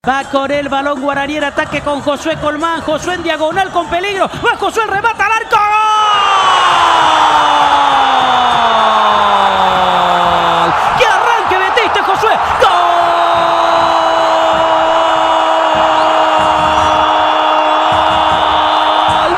Va con el balón Guaraní en ataque con Josué Colmán. Josué en diagonal con peligro. Va Josué, el remata al arco. ¡Gol! ¡Qué arranque metiste, Josué! ¡Gol!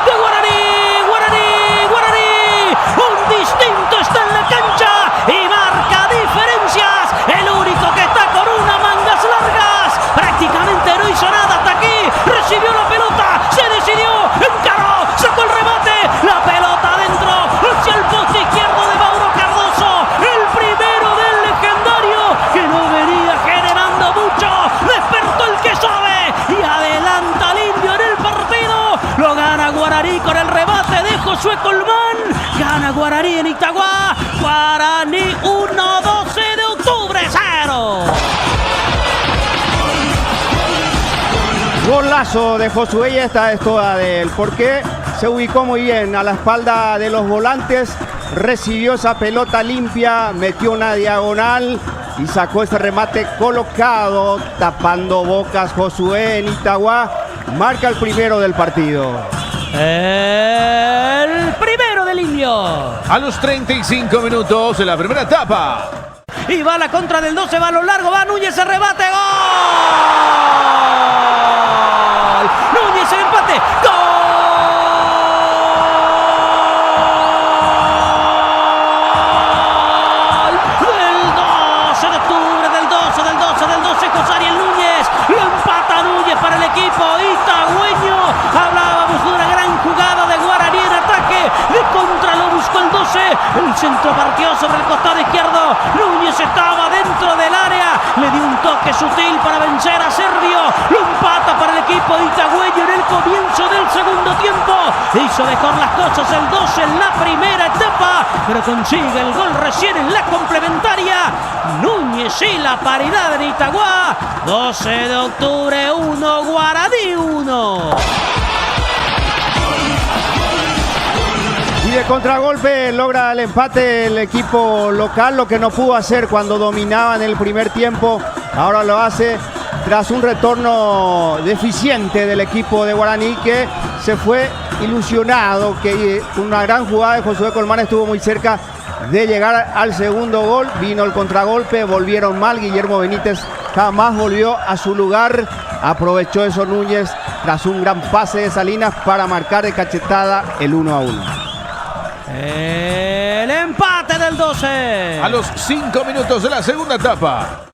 ¡De Guaraní! ¡Guaraní! ¡Guaraní! Un distinto está en la cancha y marca diferencias. El único que está con una mangas largas. Prácticamente no hizo nada hasta aquí. Recibió la pelota, se decidió, encaró, sacó el remate. La pelota adentro, hacia el poste izquierdo de Mauro Cardoso. El primero del legendario, que no venía generando mucho. Despertó el que sabe y adelanta al Indio en el partido. Lo gana Guaraní con el remate de Josué Colmán. Gana Guaraní en Itagua. Guaraní 1, 12 de octubre 0. Golazo de Josué, y esta es toda de él, porque se ubicó muy bien a la espalda de los volantes, recibió esa pelota limpia, metió una diagonal y sacó ese remate colocado, tapando bocas. Josué en Itagua marca el primero del partido. El primero del Indio. A los 35 minutos de la primera etapa. Y va la contra del 12, va a lo largo, va Núñez, el remate, ¡gol! Núñez, el empate, ¡gol! Del 12 de octubre, del 12, José Ariel Núñez, lo empata Núñez para el equipo itagüeño. Hablábamos de una gran jugada de Guaraní en ataque, de contra lo buscó el 12, el centro partió sobre el costado izquierdo, Núñez estaba dentro del área, le dio un toque sutil para vencer a Servio, lo empata para el equipo itagüeño en el comienzo del segundo tiempo. Hizo mejor las cosas el 12 en la primera etapa, pero consigue el gol recién en la complementaria. Núñez y la paridad en Itagua. 12 de octubre 1, Guaraní 1. Y de contragolpe logra el empate el equipo local, lo que no pudo hacer cuando dominaba en el primer tiempo. Ahora lo hace tras un retorno deficiente del equipo de Guaraní, que se fue ilusionado, que una gran jugada de Josué Colmán estuvo muy cerca de llegar al segundo gol. Vino el contragolpe, volvieron mal. Guillermo Benítez jamás volvió a su lugar. Aprovechó eso Núñez tras un gran pase de Salinas para marcar de cachetada el 1-1. El empate del 12. A los 5 minutos de la segunda etapa.